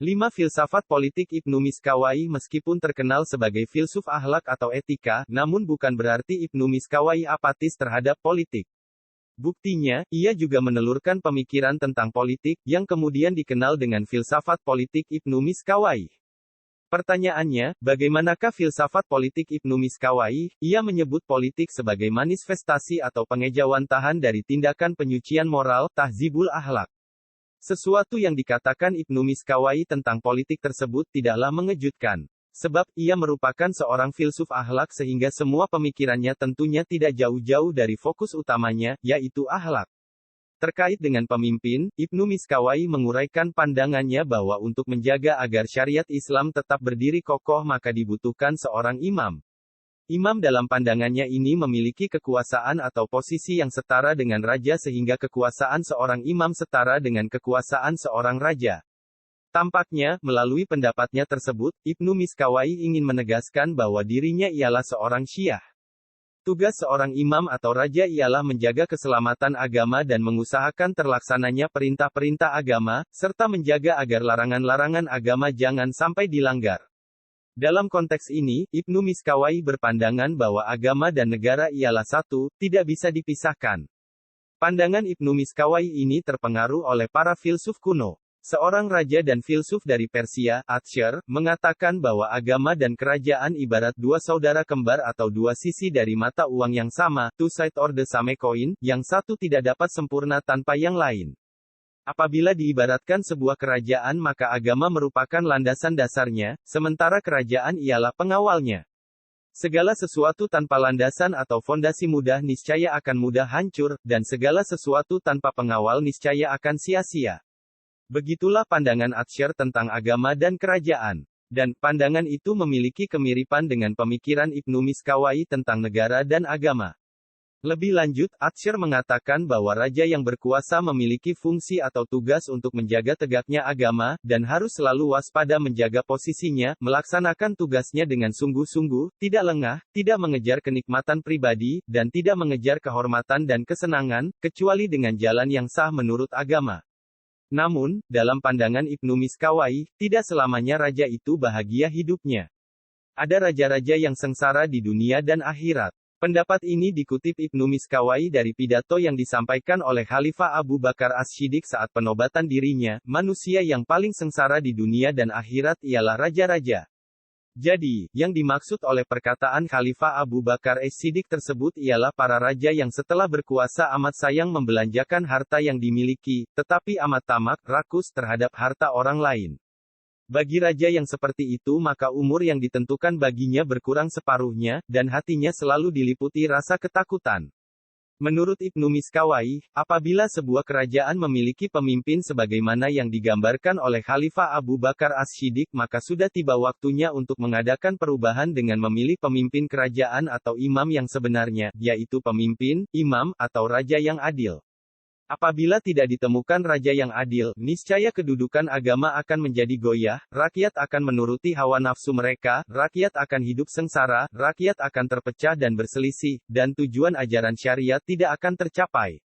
5. Filsafat politik Ibnu Miskawayh. Meskipun terkenal sebagai filsuf akhlak atau etika, namun bukan berarti Ibnu Miskawayh apatis terhadap politik. Buktinya, ia juga menelurkan pemikiran tentang politik, yang kemudian dikenal dengan filsafat politik Ibnu Miskawayh. Pertanyaannya, bagaimanakah filsafat politik Ibnu Miskawayh? Ia menyebut politik sebagai manifestasi atau pengejawantahan dari tindakan penyucian moral, tahzibul akhlak. Sesuatu yang dikatakan Ibnu Miskawayh tentang politik tersebut tidaklah mengejutkan. Sebab, ia merupakan seorang filsuf akhlak sehingga semua pemikirannya tentunya tidak jauh-jauh dari fokus utamanya, yaitu akhlak. Terkait dengan pemimpin, Ibnu Miskawayh menguraikan pandangannya bahwa untuk menjaga agar syariat Islam tetap berdiri kokoh maka dibutuhkan seorang imam. Imam dalam pandangannya ini memiliki kekuasaan atau posisi yang setara dengan raja sehingga kekuasaan seorang imam setara dengan kekuasaan seorang raja. Tampaknya, melalui pendapatnya tersebut, Ibnu Miskawayh ingin menegaskan bahwa dirinya ialah seorang Syiah. Tugas seorang imam atau raja ialah menjaga keselamatan agama dan mengusahakan terlaksananya perintah-perintah agama, serta menjaga agar larangan-larangan agama jangan sampai dilanggar. Dalam konteks ini, Ibnu Miskawayh berpandangan bahwa agama dan negara ialah satu, tidak bisa dipisahkan. Pandangan Ibnu Miskawayh ini terpengaruh oleh para filsuf kuno. Seorang raja dan filsuf dari Persia, Atshar, mengatakan bahwa agama dan kerajaan ibarat dua saudara kembar atau dua sisi dari mata uang yang sama, two sides of the same coin, yang satu tidak dapat sempurna tanpa yang lain. Apabila diibaratkan sebuah kerajaan maka agama merupakan landasan dasarnya, sementara kerajaan ialah pengawalnya. Segala sesuatu tanpa landasan atau fondasi mudah niscaya akan mudah hancur, dan segala sesuatu tanpa pengawal niscaya akan sia-sia. Begitulah pandangan Atshar tentang agama dan kerajaan. Dan, pandangan itu memiliki kemiripan dengan pemikiran Ibnu Miskawayh tentang negara dan agama. Lebih lanjut, Atshar mengatakan bahwa raja yang berkuasa memiliki fungsi atau tugas untuk menjaga tegaknya agama, dan harus selalu waspada menjaga posisinya, melaksanakan tugasnya dengan sungguh-sungguh, tidak lengah, tidak mengejar kenikmatan pribadi, dan tidak mengejar kehormatan dan kesenangan, kecuali dengan jalan yang sah menurut agama. Namun, dalam pandangan Ibnu Miskawayh, tidak selamanya raja itu bahagia hidupnya. Ada raja-raja yang sengsara di dunia dan akhirat. Pendapat ini dikutip Ibnu Miskawayh dari pidato yang disampaikan oleh Khalifah Abu Bakar As-Siddiq saat penobatan dirinya, manusia yang paling sengsara di dunia dan akhirat ialah raja-raja. Jadi, yang dimaksud oleh perkataan Khalifah Abu Bakar As-Siddiq tersebut ialah para raja yang setelah berkuasa amat sayang membelanjakan harta yang dimiliki, tetapi amat tamak, rakus terhadap harta orang lain. Bagi raja yang seperti itu maka umur yang ditentukan baginya berkurang separuhnya, dan hatinya selalu diliputi rasa ketakutan. Menurut Ibnu Miskawayh, apabila sebuah kerajaan memiliki pemimpin sebagaimana yang digambarkan oleh Khalifah Abu Bakar As-Siddiq maka sudah tiba waktunya untuk mengadakan perubahan dengan memilih pemimpin kerajaan atau imam yang sebenarnya, yaitu pemimpin, imam, atau raja yang adil. Apabila tidak ditemukan raja yang adil, niscaya kedudukan agama akan menjadi goyah, rakyat akan menuruti hawa nafsu mereka, rakyat akan hidup sengsara, rakyat akan terpecah dan berselisih, dan tujuan ajaran syariat tidak akan tercapai.